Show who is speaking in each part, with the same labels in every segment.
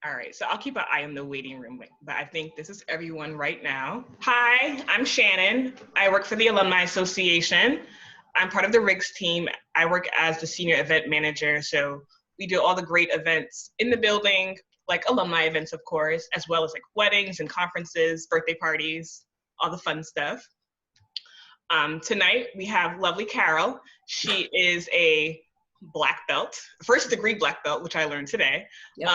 Speaker 1: All right, so I'll keep an eye on the waiting room, but I think this is everyone right now. Hi, I'm Shannon. I work for the Alumni Association. I'm part of the Riggs team. I work as the senior event manager, so we do all the great events in the building, like alumni events, of course, as well as like weddings and conferences, birthday parties, all the fun stuff. Tonight, we have lovely Carol. She is a black belt, first degree black belt, which I learned today.
Speaker 2: Yep.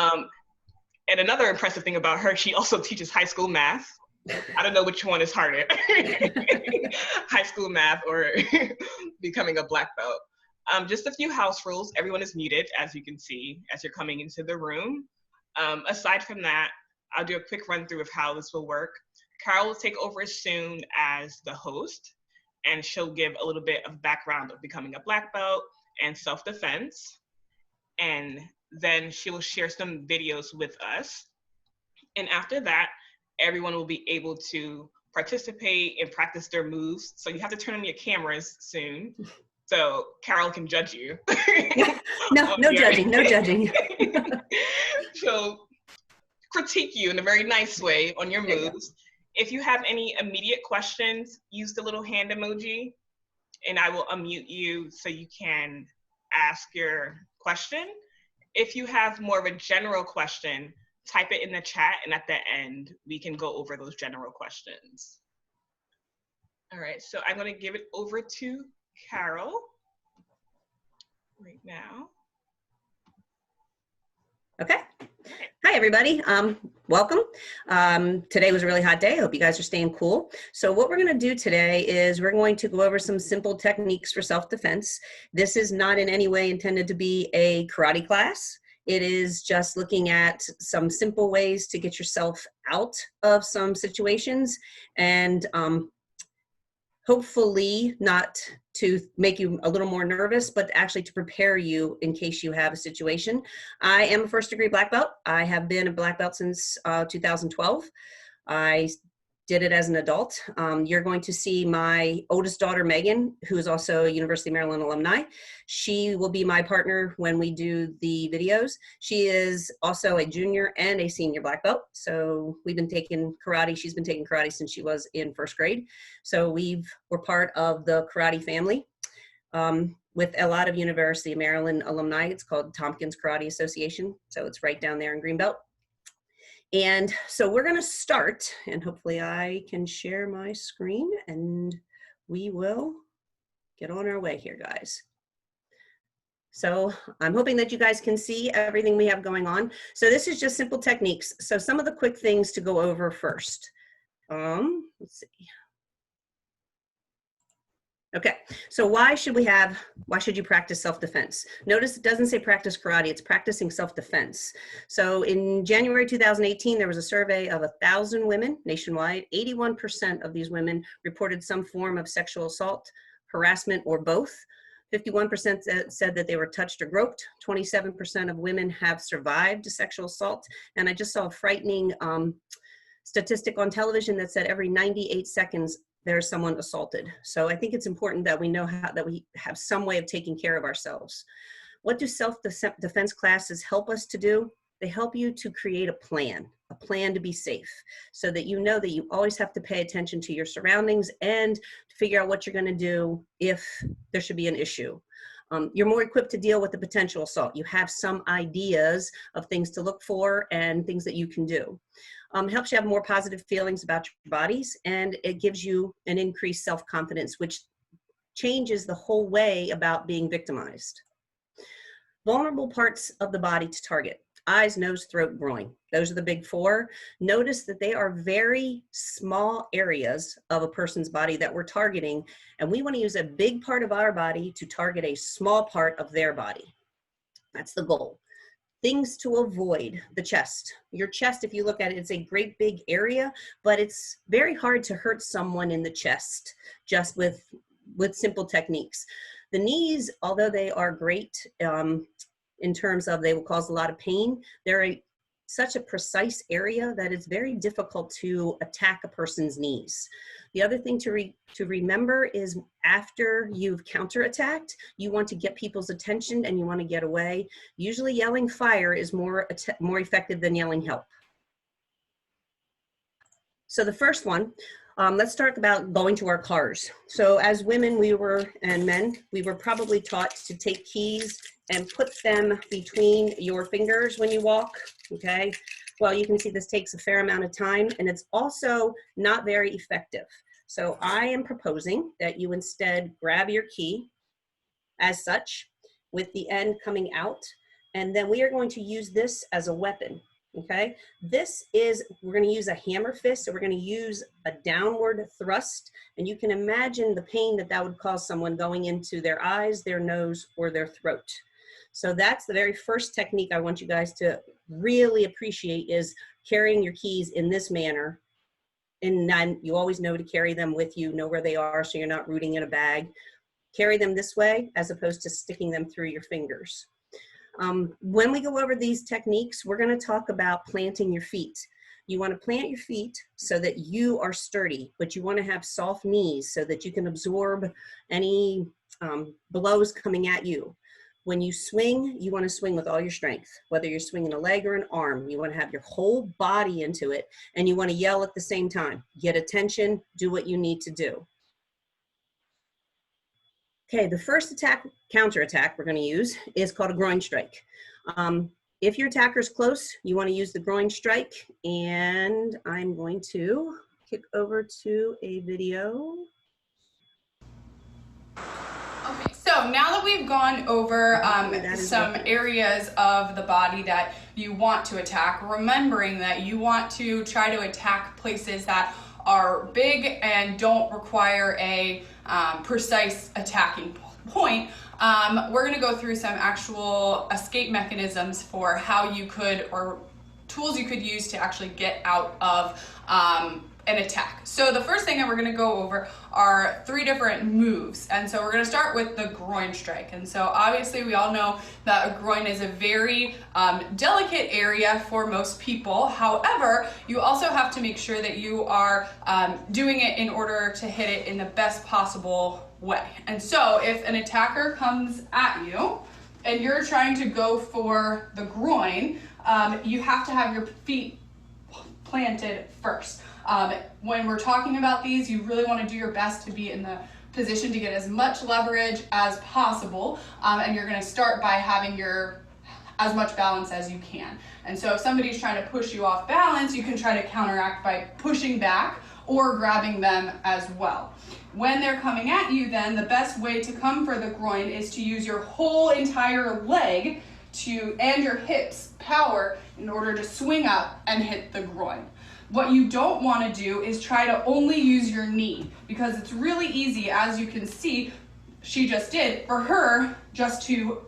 Speaker 1: And another impressive thing about her, she also teaches high school math. I don't know which one is harder, high school math or becoming a black belt. Just a few house rules. Everyone is muted, as you can see, as you're coming into the room. Aside from that, I'll do a quick run through of how this will work. Carol will take over soon as the host, and she'll give a little bit of background of becoming a black belt and self-defense. And then she will share some videos with us. And after that, everyone will be able to participate and practice their moves. So you have to turn on your cameras soon so Carol can judge you.
Speaker 2: No judging.
Speaker 1: She'll critique you in a very nice way on your moves. If you have any immediate questions, use the little hand emoji and I will unmute you so you can ask your question. If you have more of a general question, type it in the chat, and at the end, we can go over those general questions. All right, so I'm gonna give it over to Carol right now.
Speaker 2: Okay. Hi, everybody. Welcome. Today was a really hot day. I hope you guys are staying cool. So what we're going to do today is we're going to go over some simple techniques for self-defense. This is not in any way intended to be a karate class. It is just looking at some simple ways to get yourself out of some situations and hopefully not to make you a little more nervous, but actually to prepare you in case you have a situation. I am a first degree black belt. I have been a black belt since 2012. I did it as an adult. You're going to see my oldest daughter, Meghan, who is also a University of Maryland alumni. She will be my partner when we do the videos. She is also a junior and a senior black belt. So we've been taking karate. She's been taking karate since she was in first grade. So we're part of the karate family. With a lot of University of Maryland alumni. It's called Tompkins Karate Association. So it's right down there in Greenbelt. And so we're going to start, and hopefully I can share my screen and we will get on our way here, guys. So I'm hoping that you guys can see everything we have going on. So this is just simple techniques. So some of the quick things to go over first. Let's see. Okay, so why should you practice self-defense? Notice it doesn't say practice karate, it's practicing self-defense. So in January 2018, there was a survey of 1,000 women nationwide. 81% of these women reported some form of sexual assault, harassment, or both. 51% said that they were touched or groped. 27% of women have survived a sexual assault. And I just saw a frightening statistic on television that said every 98 seconds, there's someone assaulted. So I think it's important that we know that we have some way of taking care of ourselves. What do self-defense classes help us to do? They help you to create a plan to be safe, so that you know that you always have to pay attention to your surroundings and to figure out what you're going to do if there should be an issue. You're more equipped to deal with the potential assault. You have some ideas of things to look for and things that you can do. Helps you have more positive feelings about your bodies, and it gives you an increased self-confidence, which changes the whole way about being victimized. Vulnerable parts of the body to target: eyes, nose, throat, groin. Those are the big four. Notice that they are very small areas of a person's body that we're targeting, and we want to use a big part of our body to target a small part of their body. That's the goal. Things to avoid: the chest. Your chest, if you look at it, it's a great big area, but it's very hard to hurt someone in the chest just with simple techniques. The knees, although they are great in terms of they will cause a lot of pain, they're a such a precise area that it's very difficult to attack a person's knees. The other thing to remember is after you've counterattacked, you want to get people's attention and you want to get away. Usually yelling fire is more effective than yelling help. So the first one, let's talk about going to our cars. So as women, and men, we were probably taught to take keys and put them between your fingers when you walk, okay? Well, you can see this takes a fair amount of time, and it's also not very effective. So I am proposing that you instead grab your key as such, with the end coming out, and then we are going to use this as a weapon. Okay, we're going to use a hammer fist, so we're going to use a downward thrust, and you can imagine the pain that would cause someone going into their eyes, their nose, or their throat. So that's the very first technique I want you guys to really appreciate, is carrying your keys in this manner. And then you always know to carry them with you, know where they are, so you're not rooting in a bag. Carry them this way as opposed to sticking them through your fingers. When we go over these techniques, we're going to talk about planting your feet. You want to plant your feet so that you are sturdy, but you want to have soft knees so that you can absorb any blows coming at you. When you swing, you want to swing with all your strength, whether you're swinging a leg or an arm. You want to have your whole body into it, and you want to yell at the same time. Get attention, do what you need to do. Okay, the first counterattack we're going to use is called a groin strike. If your attacker's close, you want to use the groin strike, and I'm going to kick over to a video.
Speaker 3: Okay, so now that we've gone over some areas of the body that you want to attack, remembering that you want to try to attack places that are big and don't require a precise attacking point, we're going to go through some actual escape mechanisms for how you could, or tools you could use to actually get out of an attack. So the first thing that we're going to go over are 3 different moves, and so we're going to start with the groin strike. And so obviously we all know that a groin is a very delicate area for most people. However, you also have to make sure that you are doing it in order to hit it in the best possible way. And so if an attacker comes at you and you're trying to go for the groin, you have to have your feet planted first. When we're talking about these, you really want to do your best to be in the position to get as much leverage as possible, and you're going to start by having as much balance as you can. And so if somebody's trying to push you off balance, you can try to counteract by pushing back or grabbing them as well. When they're coming at you, then the best way to come for the groin is to use your whole entire leg and your hips power in order to swing up and hit the groin. What you don't want to do is try to only use your knee, because it's really easy, as you can see, she just did, for her just to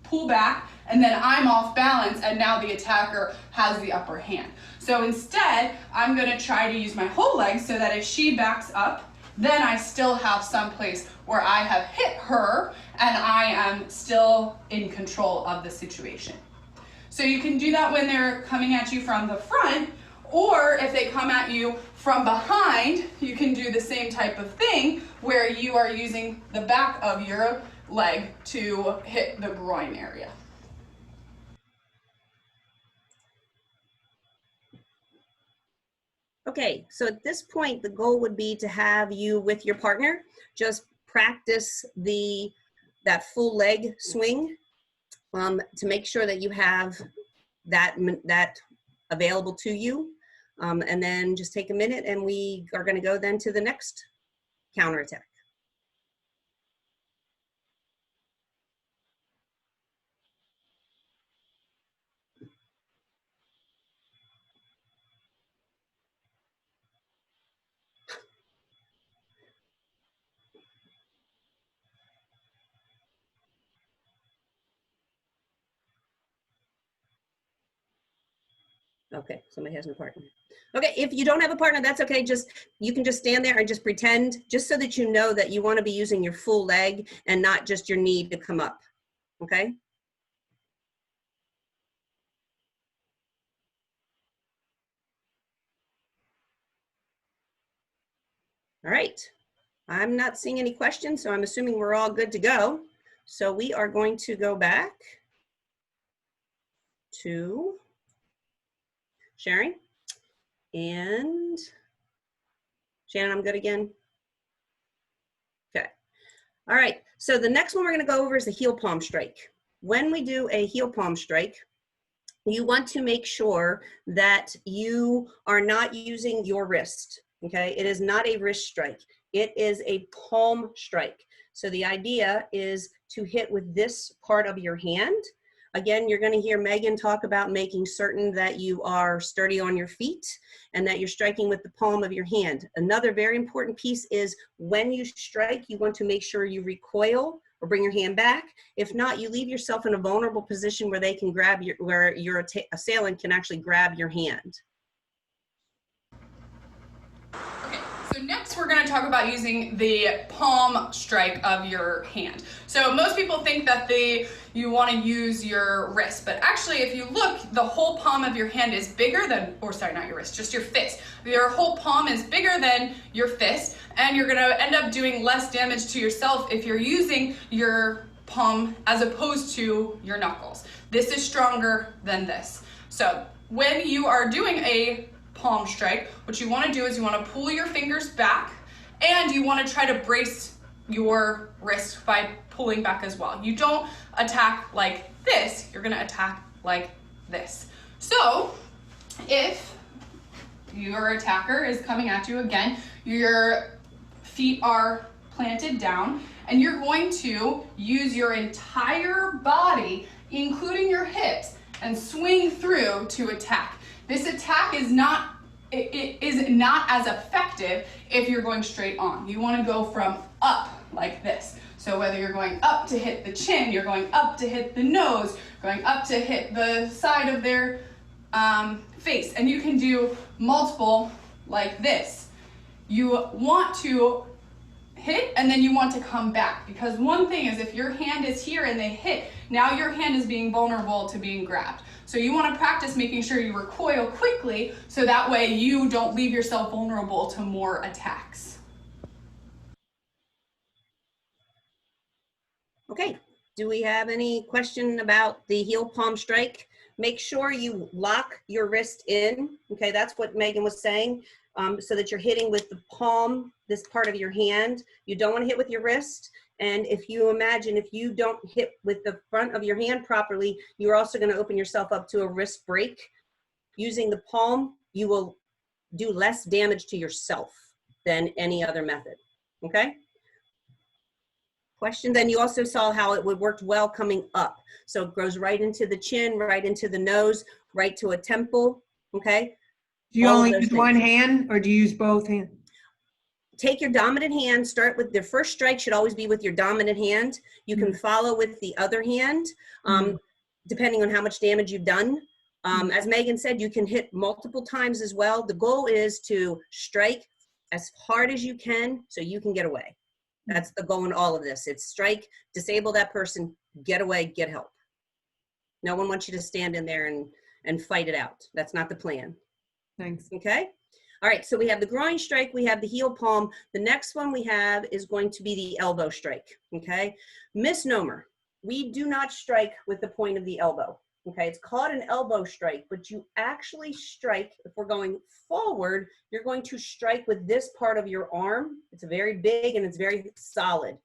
Speaker 3: pull back, and then I'm off balance, and now the attacker has the upper hand. So instead, I'm going to try to use my whole leg so that if she backs up, then I still have some place where I have hit her, and I am still in control of the situation. So you can do that when they're coming at you from the front, or if they come at you from behind, you can do the same type of thing where you are using the back of your leg to hit the groin area.
Speaker 2: Okay, so at this point, the goal would be to have you with your partner just practice that full leg swing to make sure that you have that available to you. And then just take a minute, and we are going to go then to the next counterattack. Okay, somebody has no partner. Okay, if you don't have a partner, that's okay. You can just stand there and just pretend, just so that you know that you want to be using your full leg and not just your knee to come up. Okay? All right. I'm not seeing any questions, so I'm assuming we're all good to go. So we are going to go back to sharing. And Shannon, I'm good again. Okay. All right. So the next one we're going to go over is the heel palm strike. When we do a heel palm strike, you want to make sure that you are not using your wrist. Okay. It is not a wrist strike. It is a palm strike. So the idea is to hit with this part of your hand. Again, you're going to hear Meghan talk about making certain that you are sturdy on your feet and that you're striking with the palm of your hand. Another very important piece is when you strike, you want to make sure you recoil or bring your hand back. If not, you leave yourself in a vulnerable position where they can grab where your assailant can actually grab your hand.
Speaker 3: So next we're going to talk about using the palm strike of your hand. So most people think that you want to use your wrist, but actually if you look, the whole palm of your hand is bigger than, or sorry, not your wrist, just your fist. Your whole palm is bigger than your fist, and you're going to end up doing less damage to yourself if you're using your palm as opposed to your knuckles. This is stronger than this. So when you are doing a palm strike, what you want to do is you want to pull your fingers back, and you want to try to brace your wrist by pulling back as well. You don't attack like this, you're going to attack like this. So if your attacker is coming at you again, your feet are planted down, and you're going to use your entire body, including your hips, and swing through to attack. This attack is not as effective if you're going straight on. You want to go from up like this. So whether you're going up to hit the chin, you're going up to hit the nose, going up to hit the side of their face, and you can do multiple like this. You want to hit and then you want to come back, because one thing is if your hand is here and they hit, now your hand is being vulnerable to being grabbed. So you want to practice making sure you recoil quickly so that way you don't leave yourself vulnerable to more attacks.
Speaker 2: Okay, do we have any question about the heel palm strike? Make sure you lock your wrist in. Okay, that's what Meghan was saying, so that you're hitting with the palm, this part of your hand. You don't want to hit with your wrist. And if you imagine, if you don't hit with the front of your hand properly, you're also going to open yourself up to a wrist break. Using the palm, you will do less damage to yourself than any other method. Okay? Question. Then you also saw how it would work well coming up. So it goes right into the chin, right into the nose, right to a temple. Okay?
Speaker 4: Do you only use one hand, or do you use both hands?
Speaker 2: Take your dominant hand, start with the first strike should always be with your dominant hand. You can follow with the other hand, depending on how much damage you've done. As Meghan said, you can hit multiple times as well. The goal is to strike as hard as you can so you can get away. That's the goal in all of this. It's strike, disable that person, get away, get help. No one wants you to stand in there and fight it out. That's not the plan.
Speaker 4: Thanks.
Speaker 2: Okay? All right, so we have the groin strike, we have the heel palm. The next one we have is going to be the elbow strike, okay? Misnomer, we do not strike with the point of the elbow, okay? It's called an elbow strike, but you actually strike, if we're going forward, you're going to strike with this part of your arm. It's very big and it's very solid.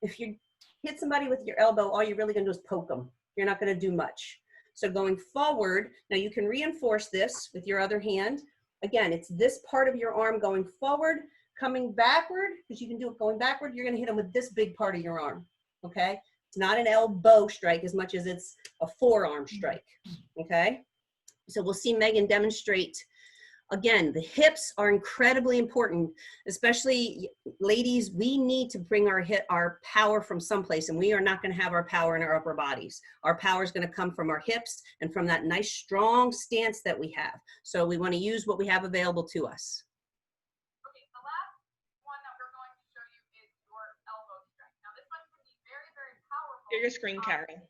Speaker 2: If you hit somebody with your elbow, all you're really gonna do is poke them. You're not gonna do much. So going forward, now you can reinforce this with your other hand. Again, it's this part of your arm going forward, coming backward, because you can do it going backward. You're going to hit them with this big part of your arm, okay? It's not an elbow strike as much as it's a forearm strike, okay? So we'll see Meghan demonstrate. Again, the hips are incredibly important, especially ladies. We need to bring our power from someplace, and we are not going to have our power in our upper bodies. Our power is going to come from our hips and from that nice strong stance that we have. So we want to use what we have available to us.
Speaker 3: Okay, the last one that we're going to show you is your elbow strike. Now this one can be very, very powerful.
Speaker 1: Share your screen, Carol.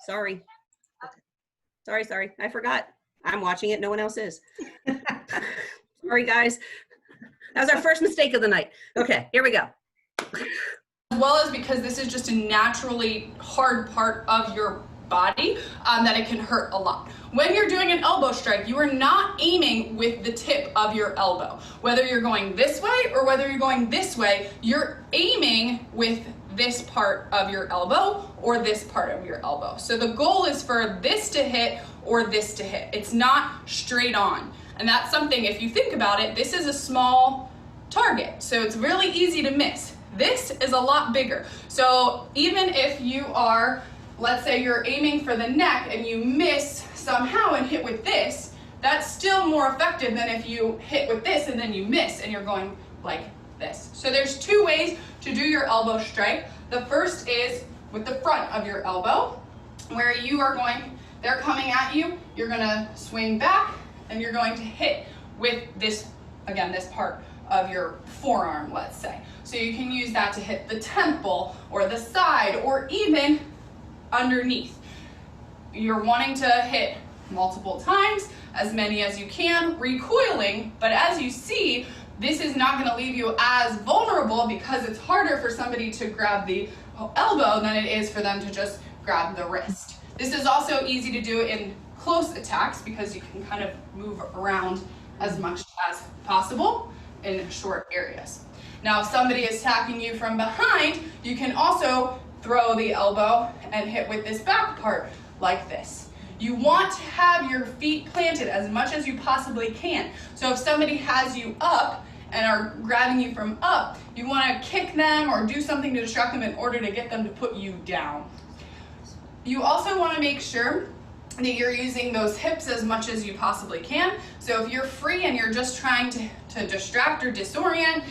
Speaker 2: Sorry. Sorry. I forgot. I'm watching it. No one else is. Sorry, guys. That was our first mistake of the night. Okay, here we go.
Speaker 3: As well as because this is just a naturally hard part of your body that it can hurt a lot. When you're doing an elbow strike, you are not aiming with the tip of your elbow. Whether you're going this way or whether you're going this way, you're aiming with this part of your elbow or this part of your elbow. So the goal is for this to hit or this to hit. It's not straight on. And that's something, if you think about it, this is a small target, so it's really easy to miss. This is a lot bigger. So even if you are, let's say you're aiming for the neck and you miss somehow and hit with this, that's still more effective than if you hit with this and then you miss and you're going like this. So there's two ways to do your elbow strike. The first is with the front of your elbow, where you are going, they're coming at you, you're gonna swing back and you're going to hit with this, again, this part of your forearm, let's say. So you can use that to hit the temple or the side or even underneath. You're wanting to hit multiple times, as many as you can, recoiling, but as you see, this is not going to leave you as vulnerable because it's harder for somebody to grab the elbow than it is for them to just grab the wrist. This is also easy to do in close attacks because you can kind of move around as much as possible in short areas. Now, if somebody is attacking you from behind, you can also throw the elbow and hit with this back part like this. You want to have your feet planted as much as you possibly can. So if somebody has you up and are grabbing you from up, you want to kick them or do something to distract them in order to get them to put you down. You also want to make sure that you're using those hips as much as you possibly can. So if you're free and you're just trying to distract or disorient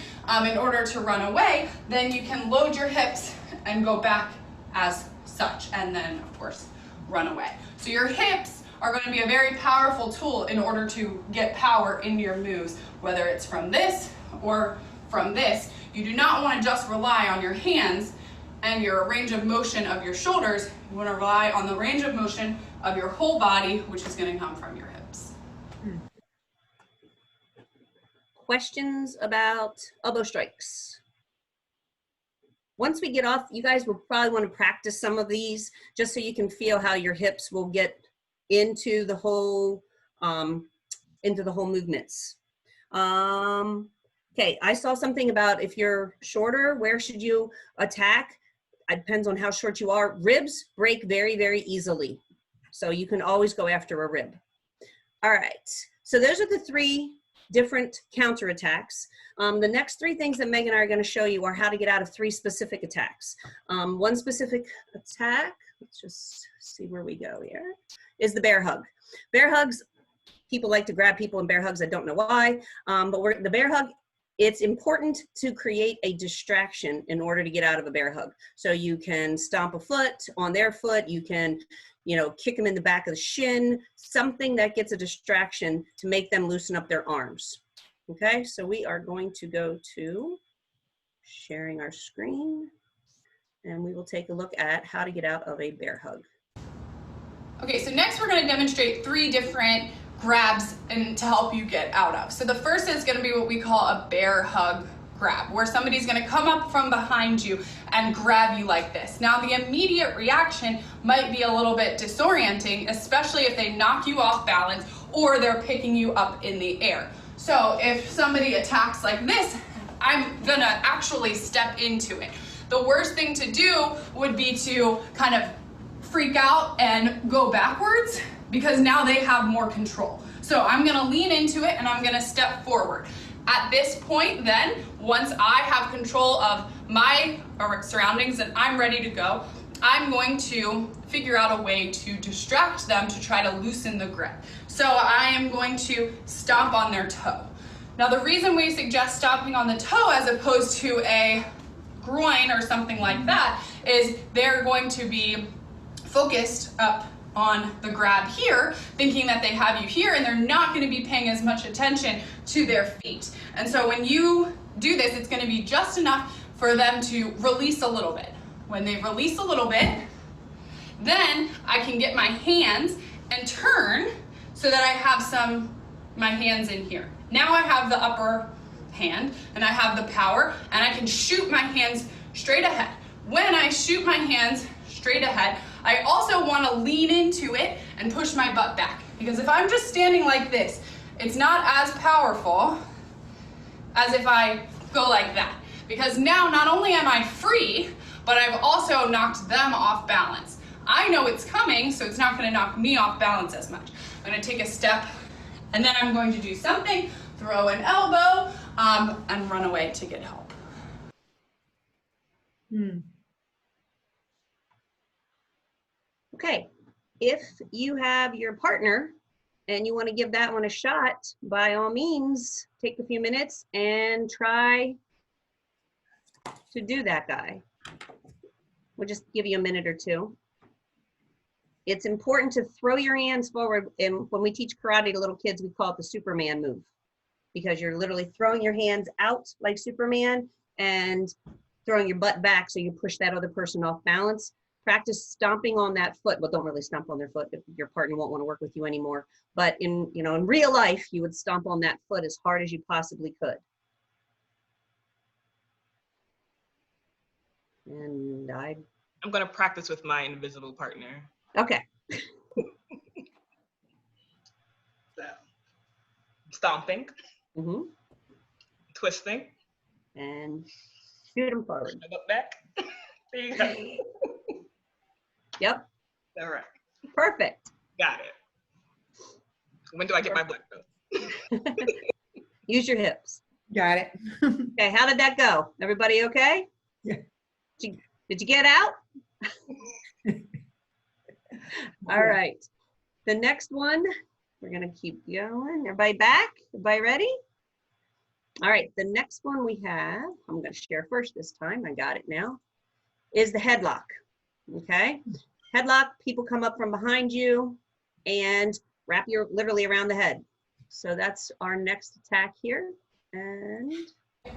Speaker 3: in order to run away, then you can load your hips and go back as such, and then of course run away. So your hips are going to be a very powerful tool in order to get power into your moves, whether it's from this or from this. You do not want to just rely on your hands and your range of motion of your shoulders. You want to rely on the range of motion of your whole body, which is going to come from your hips.
Speaker 2: Questions about elbow strikes? Once we get off, you guys will probably want to practice some of these just so you can feel how your hips will get into the whole movements. Okay, I saw something about if you're shorter, where should you attack? It depends on how short you are. Ribs break very, very easily. So you can always go after a rib. All right, so those are the three different counterattacks. The next three things that Megan and I are going to show you are how to get out of three specific attacks. One specific attack, let's just see where we go here, is the bear hug. Bear hugs, people like to grab people in bear hugs. I don't know why, but the bear hug, it's important to create a distraction in order to get out of a bear hug. So you can stomp a foot on their foot, you can, kick them in the back of the shin, something that gets a distraction to make them loosen up their arms. Okay, so we are going to go to sharing our screen and we will take a look at how to get out of a bear hug.
Speaker 3: Okay, so next we're going to demonstrate three different grabs to help you get out of. So the first is going to be what we call a bear hug grab, where somebody's going to come up from behind you and grab you like this. Now the immediate reaction might be a little bit disorienting, especially if they knock you off balance or they're picking you up in the air. So if somebody attacks like this, I'm going to actually step into it. The worst thing to do would be to kind of freak out and go backwards, because now they have more control. So I'm gonna lean into it and I'm gonna step forward. At this point then, once I have control of my surroundings and I'm ready to go, I'm going to figure out a way to distract them to try to loosen the grip. So I am going to stomp on their toe. Now the reason we suggest stomping on the toe as opposed to a groin or something like that is they're going to be focused up on the grab here, thinking that they have you here, and they're not going to be paying as much attention to their feet. And so when you do this, it's going to be just enough for them to release a little bit. When they release a little bit, then I can get my hands and turn so that I have my hands in here. Now I have the upper hand, and I have the power, and I can shoot my hands straight ahead. When I shoot my hands straight ahead, I also want to lean into it and push my butt back. Because if I'm just standing like this, it's not as powerful as if I go like that. Because now not only am I free, but I've also knocked them off balance. I know it's coming, so it's not going to knock me off balance as much. I'm going to take a step, and then I'm going to do something, throw an elbow, and run away to get help.
Speaker 2: Okay, if you have your partner and you want to give that one a shot, by all means, take a few minutes and try to do that guy. We'll just give you a minute or two. It's important to throw your hands forward, and when we teach karate to little kids, we call it the Superman move, because you're literally throwing your hands out like Superman and throwing your butt back so you push that other person off balance. Practice stomping on that foot. Well, don't really stomp on their foot if your partner won't want to work with you anymore. But in real life, you would stomp on that foot as hard as you possibly could. And
Speaker 1: I'm going to practice with my invisible partner.
Speaker 2: Okay.
Speaker 1: So, stomping, twisting,
Speaker 2: and shoot them forward.
Speaker 1: I look back. There you go.
Speaker 2: Yep.
Speaker 1: All right.
Speaker 2: Perfect.
Speaker 1: Got it. When do I get my black belt?
Speaker 2: Use your hips.
Speaker 4: Got it.
Speaker 2: Okay, how did that go? Everybody okay?
Speaker 4: Yeah.
Speaker 2: Did you get out? All right. The next one, we're going to keep going. Everybody back? Everybody ready? All right. The next one we have, I'm going to share first this time. I got it now, is the headlock. Okay. Headlock, people come up from behind you and wrap you literally around the head. So that's our next attack here. And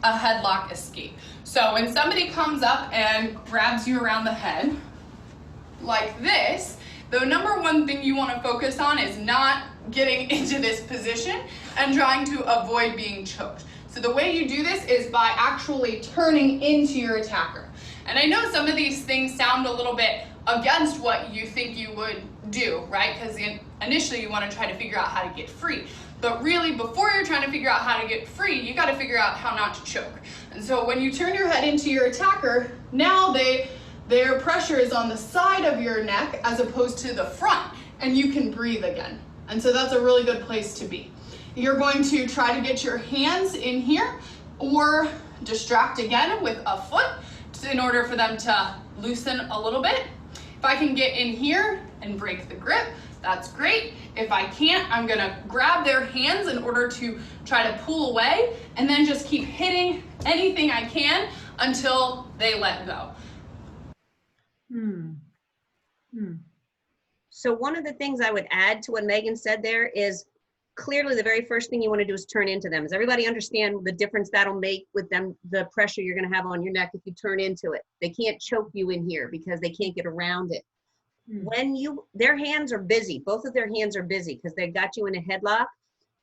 Speaker 3: a headlock escape. So when somebody comes up and grabs you around the head like this, the number one thing you want to focus on is not getting into this position and trying to avoid being choked. So the way you do this is by actually turning into your attacker. And I know some of these things sound a little bit against what you think you would do, right? Because initially you want to try to figure out how to get free. But really, before you're trying to figure out how to get free, you got to figure out how not to choke. And so when you turn your head into your attacker, now their pressure is on the side of your neck as opposed to the front, and you can breathe again. And so that's a really good place to be. You're going to try to get your hands in here or distract again with a foot in order for them to loosen a little bit. If I can get in here and break the grip, that's great. If I can't, I'm gonna grab their hands in order to try to pull away and then just keep hitting anything I can until they let go.
Speaker 2: So one of the things I would add to what Megan said there is clearly the very first thing you want to do is turn into them. Does everybody understand the difference that'll make with them, the pressure you're going to have on your neck if you turn into it? They can't choke you in here because they can't get around it. When their hands are busy, both of their hands are busy because they got you in a headlock.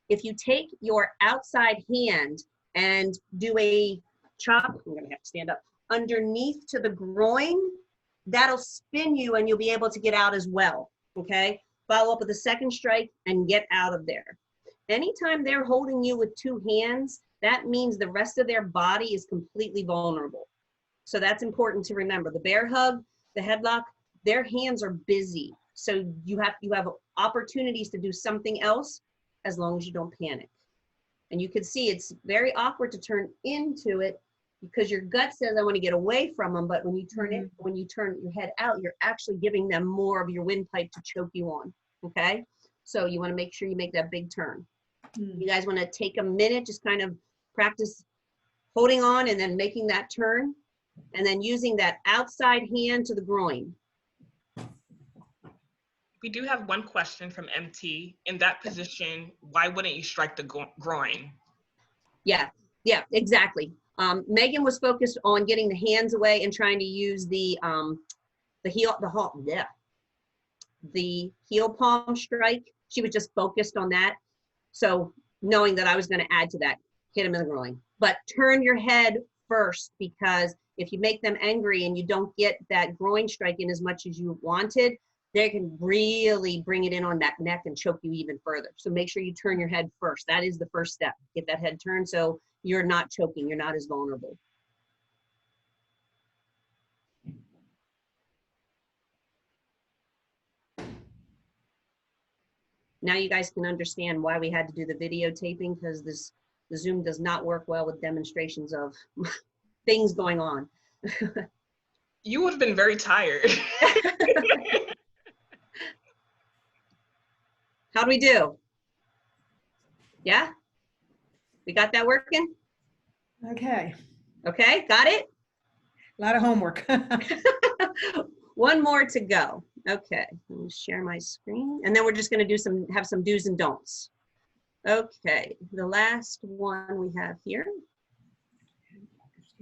Speaker 2: If you take your outside hand and do a chop, I'm going to have to stand up, underneath to the groin, that'll spin you and you'll be able to get out as well, okay? Follow up with a second strike and get out of there. Anytime they're holding you with two hands, that means the rest of their body is completely vulnerable. So that's important to remember. The bear hug, the headlock, their hands are busy. So you have opportunities to do something else as long as you don't panic. And you can see it's very awkward to turn into it because your gut says I want to get away from them, but when you turn your head out, you're actually giving them more of your windpipe to choke you on. Okay? So you want to make sure you make that big turn. You guys want to take a minute, just kind of practice holding on and then making that turn, and then using that outside hand to the groin.
Speaker 1: We do have one question from MT. In that position, why wouldn't you strike the groin?
Speaker 2: Yeah, exactly. Megan was focused on getting the hands away and trying to use the heel palm strike. She was just focused on that. So knowing that I was going to add to that, hit him in the groin. but turn your head first, because if you make them angry and you don't get that groin strike in as much as you wanted, they can really bring it in on that neck and choke you even further. So make sure you turn your head first. That is the first step. Get that head turned so you're not choking, you're not as vulnerable. Now you guys can understand why we had to do the videotaping, because the Zoom does not work well with demonstrations of things going on.
Speaker 1: You would have been very tired.
Speaker 2: How do we do? Yeah? We got that working?
Speaker 4: Okay.
Speaker 2: Okay, got it?
Speaker 4: A lot of homework.
Speaker 2: One more to go. Okay, let me share my screen. And then we're just gonna have some do's and don'ts. Okay, the last one we have here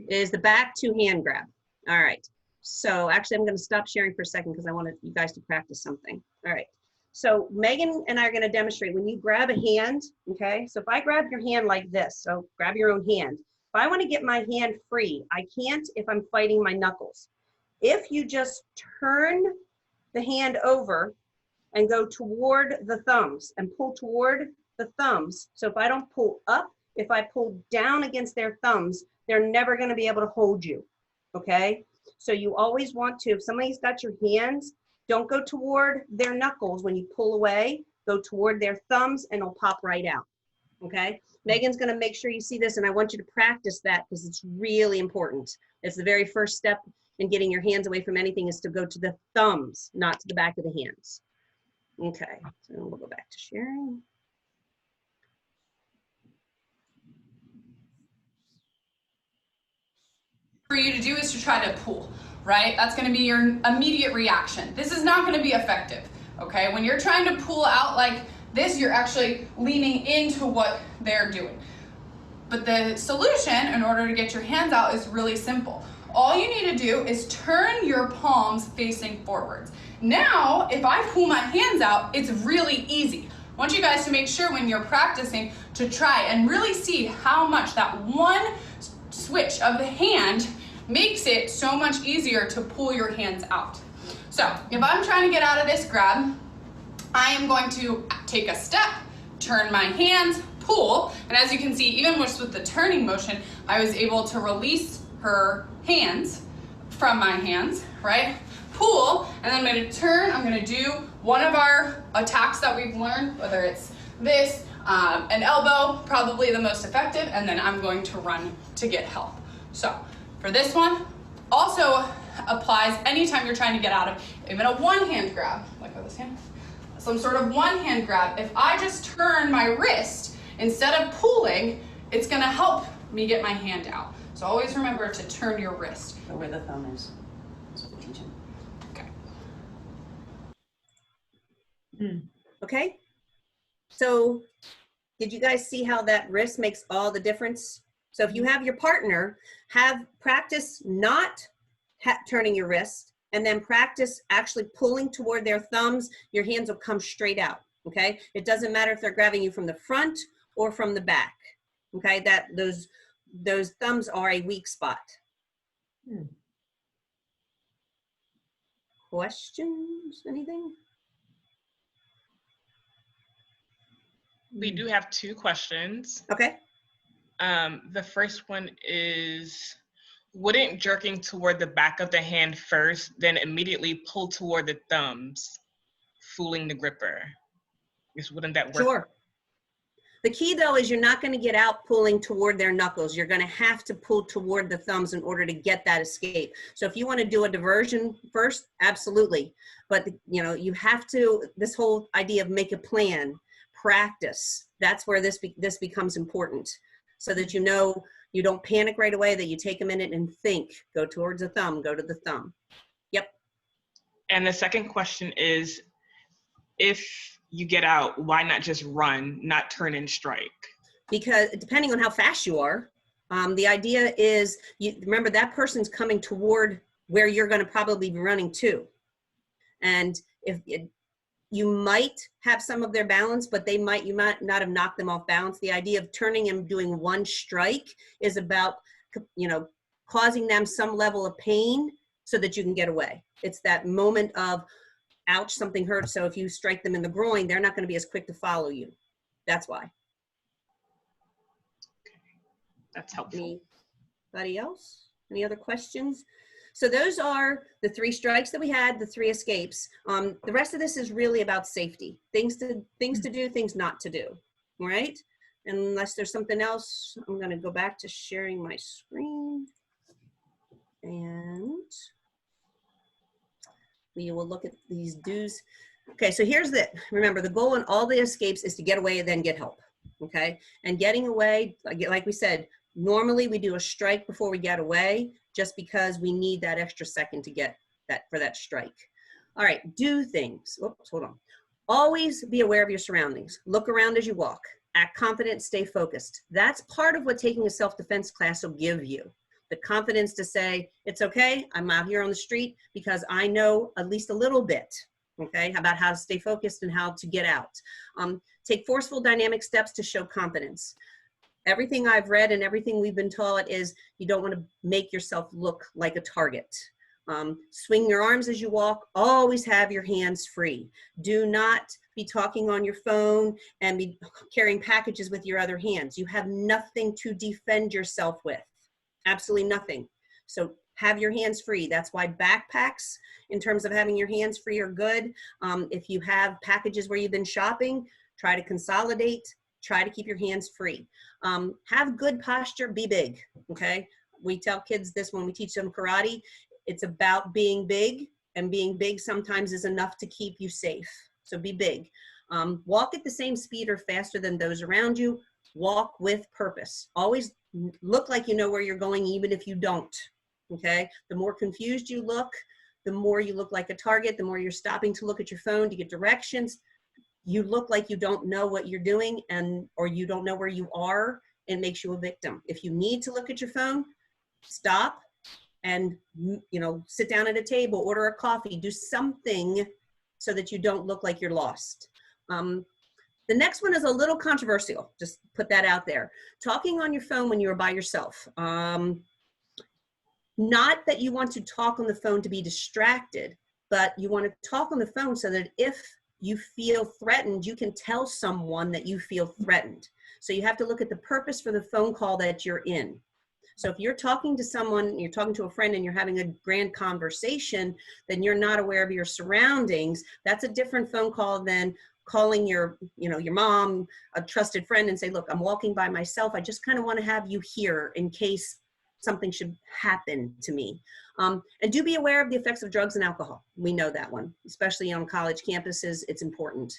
Speaker 2: is the back two hand grab. All right, so actually I'm gonna stop sharing for a second because I want you guys to practice something. All right, so Megan and I are gonna demonstrate when you grab a hand, okay? So if I grab your hand like this, so grab your own hand. If I wanna get my hand free, I can't if I'm fighting my knuckles. If you just turn the hand over and go toward the thumbs and pull toward the thumbs. So if I don't pull up, if I pull down against their thumbs, they're never going to be able to hold you. Okay? So you always want to, if somebody's got your hands, don't go toward their knuckles when you pull away, go toward their thumbs and it'll pop right out. Okay? Megan's going to make sure you see this, and I want you to practice that because it's really important. It's the very first step in getting your hands away from anything, is to go to the thumbs, not to the back of the hands. Okay, so we'll go back to sharing.
Speaker 3: For you to do is to try to pull, right? That's going to be your immediate reaction. This is not going to be effective, okay? When you're trying to pull out like this, you're actually leaning into what they're doing. But the solution, in order to get your hands out, is really simple. All you need to do is turn your palms facing forwards. Now, if I pull my hands out, it's really easy. I want you guys to make sure when you're practicing to try and really see how much that one switch of the hand makes it so much easier to pull your hands out. So if I'm trying to get out of this grab, I am going to take a step, turn my hands, pull, and as you can see, even with the turning motion, I was able to release her hands from my hands, right? Pull, and then I'm going to turn. I'm going to do one of our attacks that we've learned, whether it's this, an elbow, probably the most effective, and then I'm going to run to get help. So for this one, also applies anytime you're trying to get out of even a one-hand grab, like with this hand, some sort of one-hand grab. If I just turn my wrist instead of pulling, it's going to help me get my hand out. So always remember to turn your wrist.
Speaker 2: Or where the thumb is. That's what we teach them. Okay. Okay. So did you guys see how that wrist makes all the difference? So if you have your partner, have practice not turning your wrist, and then practice actually pulling toward their thumbs. Your hands will come straight out. Okay. It doesn't matter if they're grabbing you from the front or from the back. Okay. Those thumbs are a weak spot. Questions? Anything?
Speaker 1: We do have two questions.
Speaker 2: Okay.
Speaker 1: The first one is, wouldn't jerking toward the back of the hand first, then immediately pull toward the thumbs, fooling the gripper? Wouldn't that work?
Speaker 2: Sure. The key though is you're not going to get out pulling toward their knuckles. You're going to have to pull toward the thumbs in order to get that escape. So if you want to do a diversion first, absolutely. But you have to, this whole idea of make a plan, practice. That's where this becomes important, so that you don't panic right away, that you take a minute and think, go towards the thumb, go to the thumb. Yep.
Speaker 1: And the second question is, if you get out, why not just run, not turn and strike?
Speaker 2: Because depending on how fast you are, the idea is, remember that person's coming toward where you're going to probably be running to. And if You might have some of their balance, but you might not have knocked them off balance. The idea of turning and doing one strike is about, causing them some level of pain so that you can get away. It's that moment of, ouch, something hurts. So if you strike them in the groin, they're not going to be as quick to follow you. That's why.
Speaker 1: That's helpful.
Speaker 2: Anybody else? Any other questions? So those are the 3 strikes that we had, the 3 escapes. The rest of this is really about safety. Things to do, things not to do, all right? Unless there's something else, I'm gonna go back to sharing my screen. And we will look at these do's. Okay, so remember, the goal in all the escapes is to get away and then get help, okay? And getting away, like we said, normally we do a strike before we get away, just because we need that extra second to get for that strike. All right, do things. Oops, hold on. Always be aware of your surroundings. Look around as you walk. Act confident, stay focused. That's part of what taking a self-defense class will give you. The confidence to say, it's okay, I'm out here on the street because I know at least a little bit, okay, about how to stay focused and how to get out. Take forceful dynamic steps to show confidence. Everything I've read and everything we've been taught is you don't want to make yourself look like a target. Swing your arms as you walk. Always have your hands free. Do not be talking on your phone and be carrying packages with your other hands. You have nothing to defend yourself with. Absolutely nothing. So have your hands free. That's why backpacks, in terms of having your hands free, are good. If you have packages where you've been shopping, try to consolidate. Try to keep your hands free. Have good posture, be big, okay? We tell kids this when we teach them karate. It's about being big, and being big sometimes is enough to keep you safe. So be big. Walk at the same speed or faster than those around you. Walk with purpose. Always look like you know where you're going, even if you don't, okay? The more confused you look, the more you look like a target, the more you're stopping to look at your phone to get directions. You look like you don't know what you're doing or you don't know where you are, and makes you a victim. If you need to look at your phone, stop and, sit down at a table, order a coffee, do something so that you don't look like you're lost. The next one is a little controversial. Just put that out there. Talking on your phone when you're by yourself. Not that you want to talk on the phone to be distracted, but you want to talk on the phone so that if you feel threatened, you can tell someone that you feel threatened. So you have to look at the purpose for the phone call that you're in. So if you're talking to someone, you're talking to a friend and you're having a grand conversation, then you're not aware of your surroundings. That's a different phone call than calling your mom, a trusted friend, and say, look, I'm walking by myself. I just kind of want to have you here in case something should happen to me. And do be aware of the effects of drugs and alcohol. We know that one, especially on college campuses, it's important.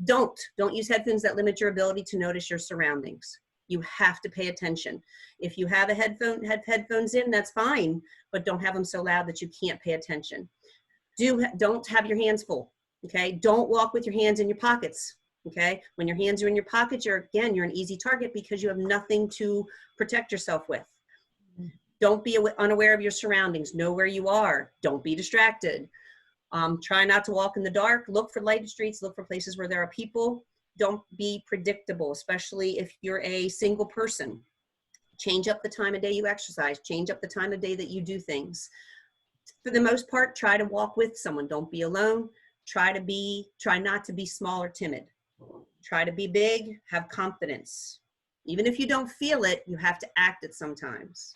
Speaker 2: Don't use headphones that limit your ability to notice your surroundings. You have to pay attention. If you have headphones in, that's fine, but don't have them so loud that you can't pay attention. Don't have your hands full, okay? Don't walk with your hands in your pockets, okay? When your hands are in your pockets, you're an easy target because you have nothing to protect yourself with. Don't be unaware of your surroundings. Know where you are. Don't be distracted. Try not to walk in the dark. Look for lighted streets. Look for places where there are people. Don't be predictable, especially if you're a single person. Change up the time of day you exercise. Change up the time of day that you do things. For the most part, try to walk with someone. Don't be alone. Try not to be small or timid. Try to be big. Have confidence. Even if you don't feel it, you have to act it sometimes.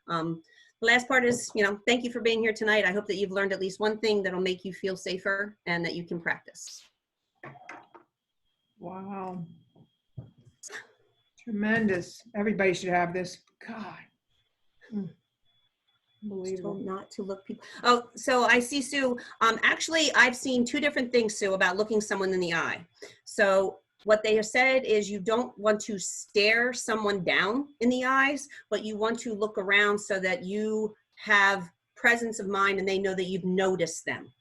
Speaker 2: The last part is, thank you for being here tonight. I hope that you've learned at least one thing that'll make you feel safer and that you can practice.
Speaker 4: Wow. Tremendous. Everybody should have this. God. Unbelievable.
Speaker 2: Told not to look people. Oh, so I see, Sue. Actually, I've seen two different things, Sue, about looking someone in the eye. So what they have said is you don't want to stare someone down in the eyes, but you want to look around so that you have presence of mind and they know that you've noticed them.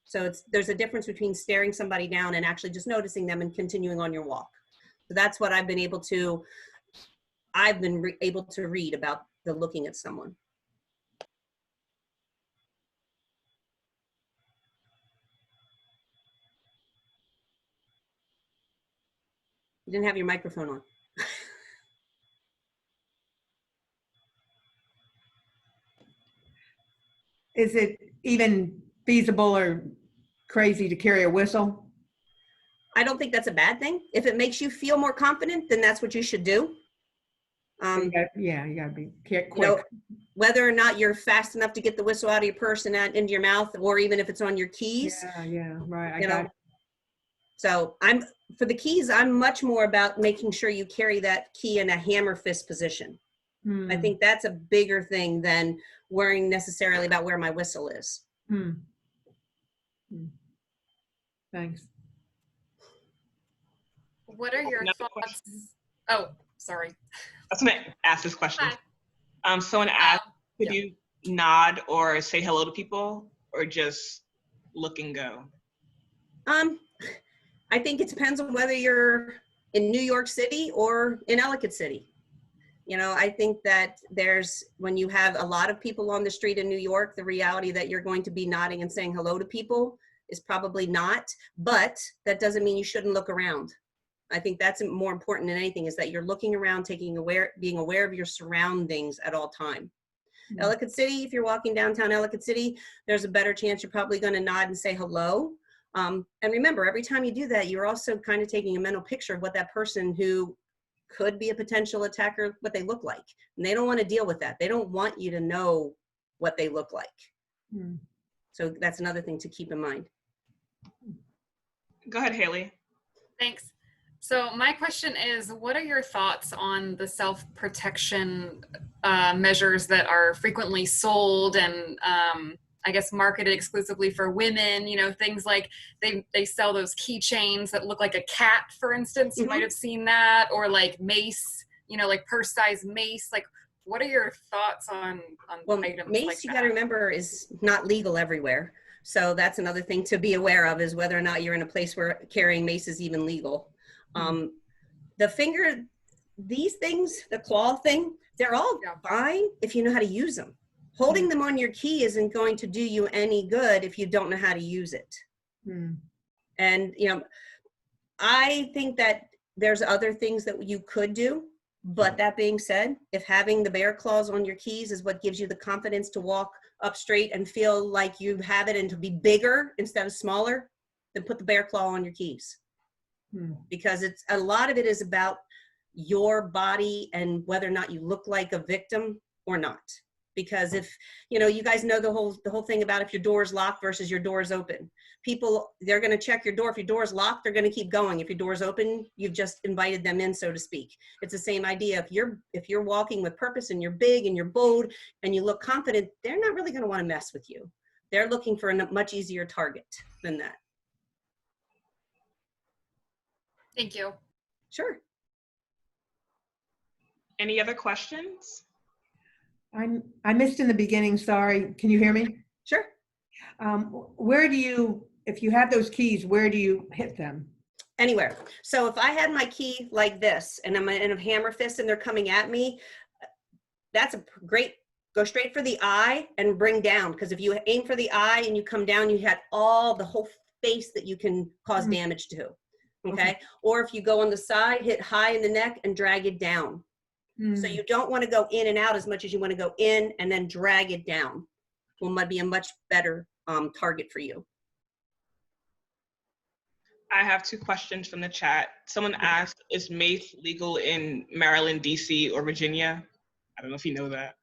Speaker 2: So there's a difference between staring somebody down and actually just noticing them and continuing on your walk. So that's what I've been able to read about the looking at someone. You didn't have your microphone on.
Speaker 4: Is it even feasible or crazy to carry a whistle?
Speaker 2: I don't think that's a bad thing. If it makes you feel more confident, then that's what you should do.
Speaker 4: Yeah, you gotta be quick.
Speaker 2: You know, whether or not you're fast enough to get the whistle out of your purse and out into your mouth, or even if it's on your keys.
Speaker 4: Yeah, right.
Speaker 2: You know, so for the keys, I'm much more about making sure you carry that key in a hammer fist position. I think that's a bigger thing than worrying necessarily about where my whistle is.
Speaker 4: Thanks.
Speaker 5: What are your thoughts? Oh, sorry.
Speaker 1: I was going to ask this question.
Speaker 5: Hi.
Speaker 1: Someone asked, could you nod or say hello to people, or just look and go?
Speaker 2: I think it depends on whether you're in New York City or in Ellicott City. You know, I think that when you have a lot of people on the street in New York, the reality that you're going to be nodding and saying hello to people is probably not, but that doesn't mean you shouldn't look around. I think that's more important than anything, is that you're looking around, being aware of your surroundings at all time. Ellicott City, if you're walking downtown Ellicott City, there's a better chance you're probably going to nod and say hello. And remember, every time you do that, you're also kind of taking a mental picture of what that person who could be a potential attacker, what they look like. And they don't want to deal with that. They don't want you to know what they look like. So that's another thing to keep in mind.
Speaker 1: Go ahead, Haley.
Speaker 5: Thanks. So my question is, what are your thoughts on the self-protection measures that are frequently sold and I guess marketed exclusively for women? You know, things like they sell those keychains that look like a cat, for instance. You might have seen that, or like mace, you know, like purse-sized mace. Like, what are your thoughts on items
Speaker 2: mace,
Speaker 5: like
Speaker 2: you
Speaker 5: that?
Speaker 2: got to remember, is not legal everywhere. So that's another thing to be aware of, is whether or not you're in a place where carrying mace is even legal. These things, the claw thing, they're all fine if you know how to use them. Holding them on your key isn't going to do you any good if you don't know how to use it. And, you know, I think that there's other things that you could do. But that being said, if having the bear claws on your keys is what gives you the confidence to walk up straight and feel like you have it and to be bigger instead of smaller, then put the bear claw on your keys. Because a lot of it is about your body and whether or not you look like a victim or not. Because if, you know, you guys know the whole thing about if your door is locked versus your door is open. People, they're going to check your door. If your door is locked, they're going to keep going. If your door is open, you've just invited them in, so to speak. It's the same idea. If you're walking with purpose and you're big and you're bold and you look confident, they're not really going to want to mess with you. They're looking for a much easier target than that.
Speaker 5: Thank you.
Speaker 2: Sure.
Speaker 1: Any other questions?
Speaker 4: I missed in the beginning, sorry. Can you hear me?
Speaker 2: Sure.
Speaker 4: Where do you, if you have those keys, where do you hit them?
Speaker 2: Anywhere. So if I had my key like this and I'm in a hammer fist and they're coming at me, that's a great, go straight for the eye and bring down. Because if you aim for the eye and you come down, you had the whole face that you can cause damage to. Okay. Or if you go on the side, hit high in the neck and drag it down. So you don't want to go in and out as much as you want to go in and then drag it down. Might be a much better target for you.
Speaker 1: I have 2 questions from the chat. Someone asked, is mace legal in Maryland, DC, or Virginia? I don't know if you know that.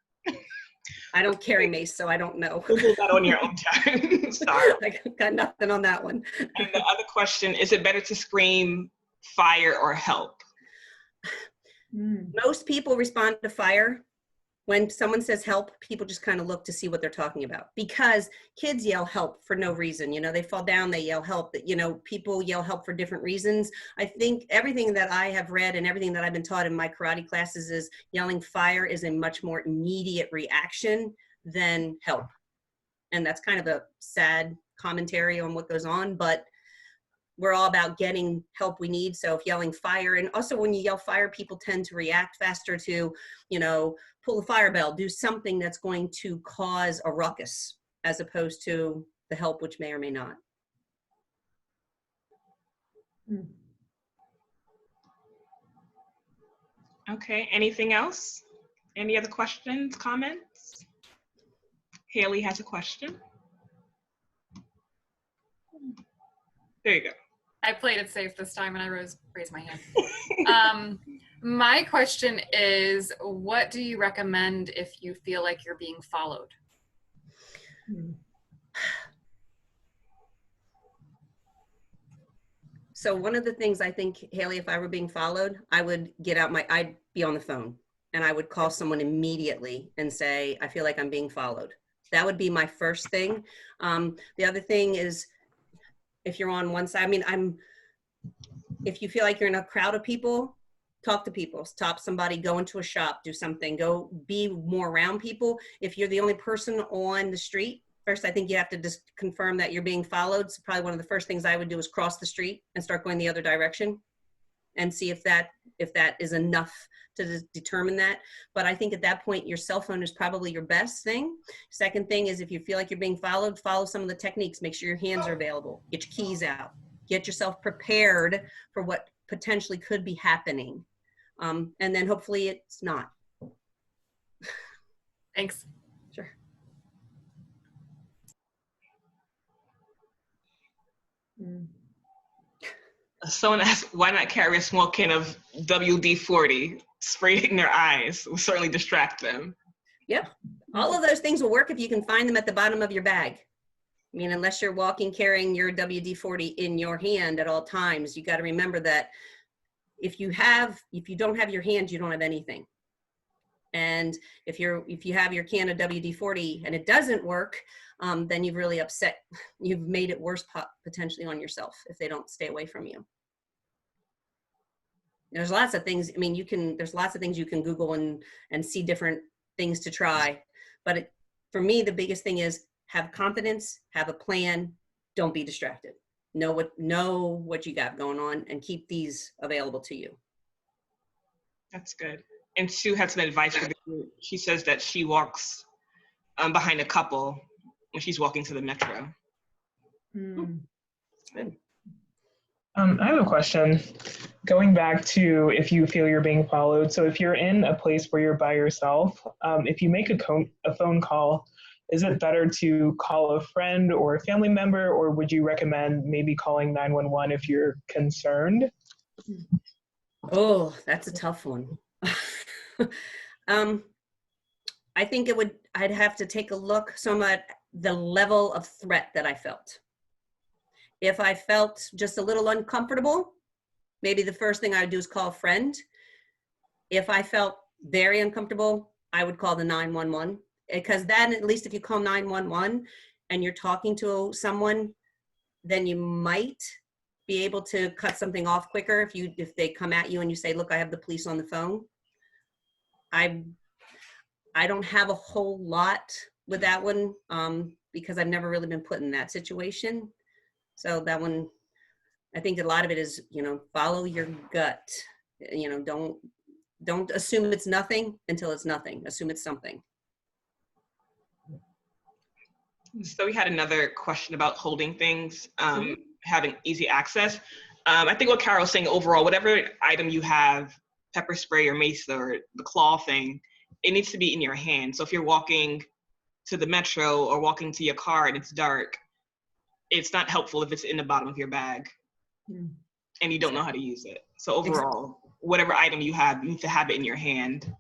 Speaker 2: I don't carry mace, so I don't know.
Speaker 1: Google that on your own time. Sorry.
Speaker 2: I got nothing on that one.
Speaker 1: And the other question, is it better to scream fire or help?
Speaker 2: Most people respond to fire. When someone says help, people just kind of look to see what they're talking about, because kids yell help for no reason. You know, they fall down, they yell help. You know, people yell help for different reasons. I think everything that I have read and everything that I've been taught in my karate classes is yelling fire is a much more immediate reaction than help. And that's kind of a sad commentary on what goes on, but we're all about getting help we need. So if yelling fire, and also when you yell fire, people tend to react faster to, you know, pull the fire bell, do something that's going to cause a ruckus, as opposed to the help, which may or may not.
Speaker 1: Okay, anything else? Any other questions, comments? Haley has a question. There you go.
Speaker 5: I played it safe this time and I raised my hand. My question is, what do you recommend if you feel like you're being followed?
Speaker 2: So one of the things I think, Haley, if I were being followed, I would I'd be on the phone and I would call someone immediately and say, I feel like I'm being followed. That would be my first thing. The other thing is, if you're on one side, I mean, if you feel like you're in a crowd of people, talk to people, stop somebody, go into a shop, do something, go be more around people. If you're the only person on the street, first, I think you have to just confirm that you're being followed. So probably one of the first things I would do is cross the street and start going the other direction and see if that is enough to determine that. But I think at that point, your cell phone is probably your best thing. Second thing is, if you feel like you're being followed, follow some of the techniques. Make sure your hands are available. Get your keys out. Get yourself prepared for what potentially could be happening. And then hopefully it's not.
Speaker 5: Thanks.
Speaker 2: Sure.
Speaker 1: Someone asked, why not carry a small can of WD-40 sprayed in their eyes? Will certainly distract them.
Speaker 2: Yep. All of those things will work if you can find them at the bottom of your bag. I mean, unless you're walking carrying your WD-40 in your hand at all times, you got to remember that if you don't have your hands, you don't have anything. And if you have your can of WD-40 and it doesn't work, then you've really you've made it worse potentially on yourself if they don't stay away from you. There's lots of things. I mean, there's lots of things you can Google and see different things to try. But for me, the biggest thing is have confidence, have a plan, don't be distracted. Know what you got going on and keep these available to you.
Speaker 1: That's good. And Sue had some advice for the group. She says that she walks behind a couple when she's walking to the metro.
Speaker 2: Good.
Speaker 6: I have a question. Going back to if you feel you're being followed. So if you're in a place where you're by yourself, if you make a phone call, is it better to call a friend or a family member, or would you recommend maybe calling 911 if you're concerned?
Speaker 2: Oh, that's a tough one. I think I'd have to take a look at the level of threat that I felt. If I felt just a little uncomfortable, maybe the first thing I would do is call a friend. If I felt very uncomfortable, I would call the 911, because then at least if you call 911 and you're talking to someone, then you might be able to cut something off quicker if they come at you and you say, look, I have the police on the phone. I don't have a whole lot with that one because I've never really been put in that situation. So that one, I think a lot of it is, follow your gut. Don't assume it's nothing until it's nothing. Assume it's something.
Speaker 1: So we had another question about holding things, having easy access. I think what Carol's saying overall, whatever item you have, pepper spray or mace or the claw thing, it needs to be in your hand. So if you're walking to the metro or walking to your car and it's dark, it's not helpful if it's in the bottom of your bag and you don't know how to use it. So overall, whatever item you have, you need to have it in your hand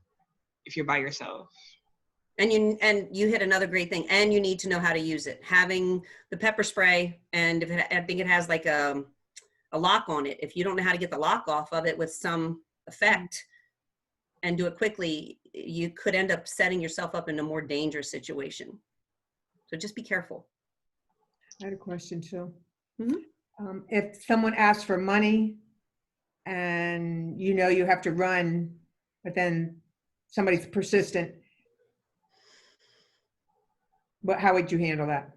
Speaker 1: if you're by yourself.
Speaker 2: And you hit another great thing, and you need to know how to use it. Having the pepper spray, and I think it has like a lock on it. If you don't know how to get the lock off of it with some effect and do it quickly, you could end up setting yourself up in a more dangerous situation. So just be careful.
Speaker 4: I had a question too.
Speaker 2: Mm-hmm.
Speaker 4: If someone asks for money and you have to run, but then somebody's persistent, how would you handle that?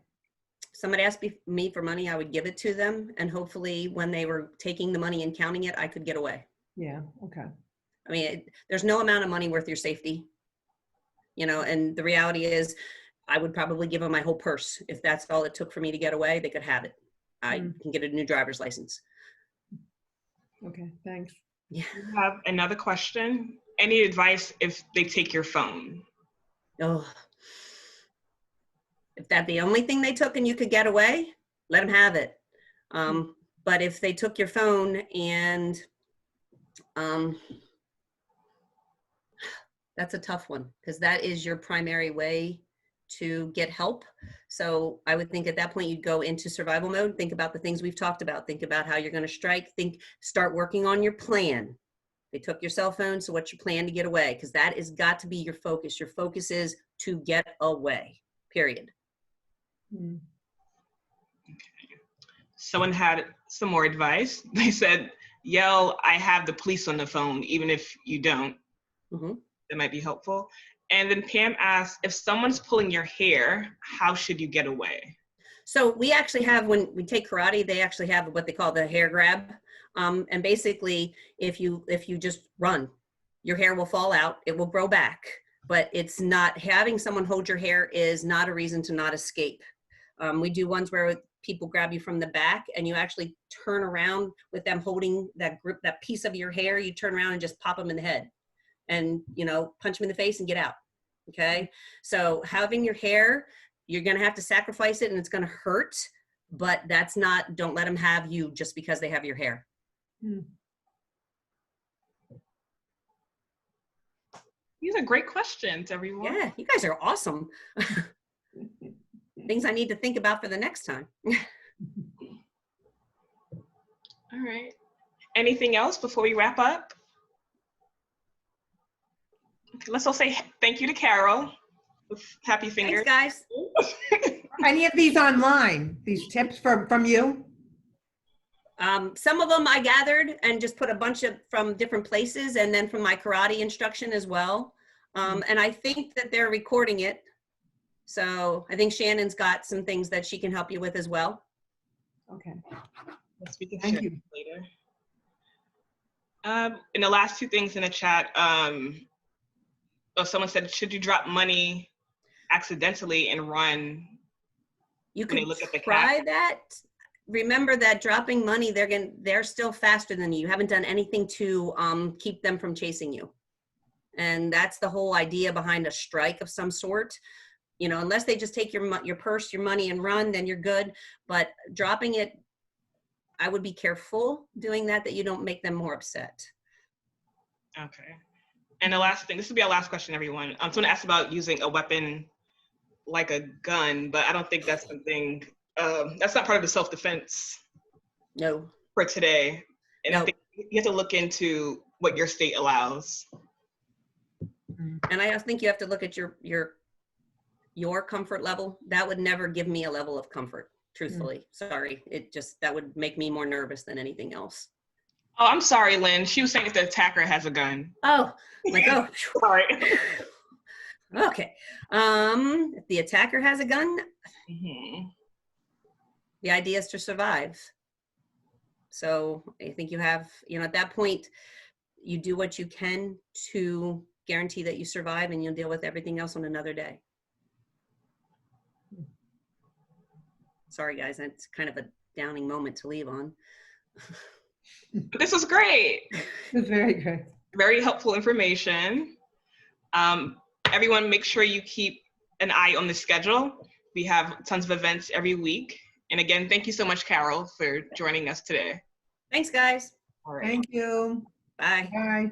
Speaker 2: Somebody asked me for money, I would give it to them. And hopefully when they were taking the money and counting it, I could get away.
Speaker 4: Yeah, okay.
Speaker 2: I mean, there's no amount of money worth your safety, and the reality is I would probably give them my whole purse. If that's all it took for me to get away, they could have it. I can get a new driver's license.
Speaker 4: Okay, thanks.
Speaker 2: Yeah.
Speaker 1: We have another question. Any advice if they take your phone?
Speaker 2: Oh, if that's the only thing they took and you could get away, let them have it. But if they took your phone and that's a tough one, because that is your primary way to get help. So I would think at that point you'd go into survival mode. Think about the things we've talked about. Think about how you're going to strike. Start working on your plan. They took your cell phone, so what's your plan to get away? Because that has got to be your focus. Your focus is to get away, period.
Speaker 4: Mm.
Speaker 1: Someone had some more advice. They said, yell, I have the police on the phone, even if you don't.
Speaker 2: Mm-hmm.
Speaker 1: That might be helpful. And then Pam asked, if someone's pulling your hair, how should you get away?
Speaker 2: So we actually have, when we take karate, they actually have what they call the hair grab. And basically, if you just run, your hair will fall out, it will grow back, but it's not, having someone hold your hair is not a reason to not escape. We do ones where people grab you from the back and you actually turn around with them holding that grip, that piece of your hair, you turn around and just pop them in the head and, you know, punch them in the face and get out. Okay. So having your hair, you're going to have to sacrifice it and it's going to hurt, but that's not, don't let them have you just because they have your hair.
Speaker 4: Mm.
Speaker 1: These are great questions, everyone.
Speaker 2: Yeah, you guys are awesome. Things I need to think about for the next time.
Speaker 1: All right. Anything else before we wrap up? Okay, let's all say thank you to Carol with happy fingers.
Speaker 2: Thanks, guys.
Speaker 4: Any of these online, these tips from you?
Speaker 2: Some of them I gathered and just put a bunch of from different places and then from my karate instruction as well. And I think that they're recording it. So I think Shannon's got some things that she can help you with as well.
Speaker 4: Okay.
Speaker 1: Yes, we can
Speaker 4: Thank
Speaker 1: share
Speaker 4: you.
Speaker 1: this later. And the last two things in the chat, someone said, should you drop money accidentally and run?
Speaker 2: You
Speaker 1: When they
Speaker 2: could
Speaker 1: look at the
Speaker 2: try
Speaker 1: cap?
Speaker 2: that. Remember that dropping money, they're still faster than you. You haven't done anything to keep them from chasing you. And that's the whole idea behind a strike of some sort. You know, unless they just take your purse, your money and run, then you're good. But dropping it, I would be careful doing that you don't make them more upset.
Speaker 1: Okay. And the last thing, this will be our last question, everyone. Someone asked about using a weapon like a gun, but I don't think that's something, that's not part of the self-defense
Speaker 2: No.
Speaker 1: for today. And
Speaker 2: No.
Speaker 1: I think you have to look into what your state allows.
Speaker 2: And I think you have to look at your comfort level. That would never give me a level of comfort, truthfully. Sorry. That would make me more nervous than anything else.
Speaker 1: Oh, I'm sorry, Lynn. She was saying if the attacker has a gun.
Speaker 2: Oh, like, oh.
Speaker 1: Sorry.
Speaker 2: Okay. If the attacker has a gun, the idea is to survive. So I think you have, at that point, you do what you can to guarantee that you survive and you'll deal with everything else on another day. Sorry, guys. That's kind of a downing moment to leave on.
Speaker 1: This was great.
Speaker 4: It was very good.
Speaker 1: Very helpful information. Everyone, make sure you keep an eye on the schedule. We have tons of events every week. And again, thank you so much, Carol, for joining us today.
Speaker 2: Thanks, guys.
Speaker 1: All right.
Speaker 4: Thank you.
Speaker 2: Bye.
Speaker 4: Bye.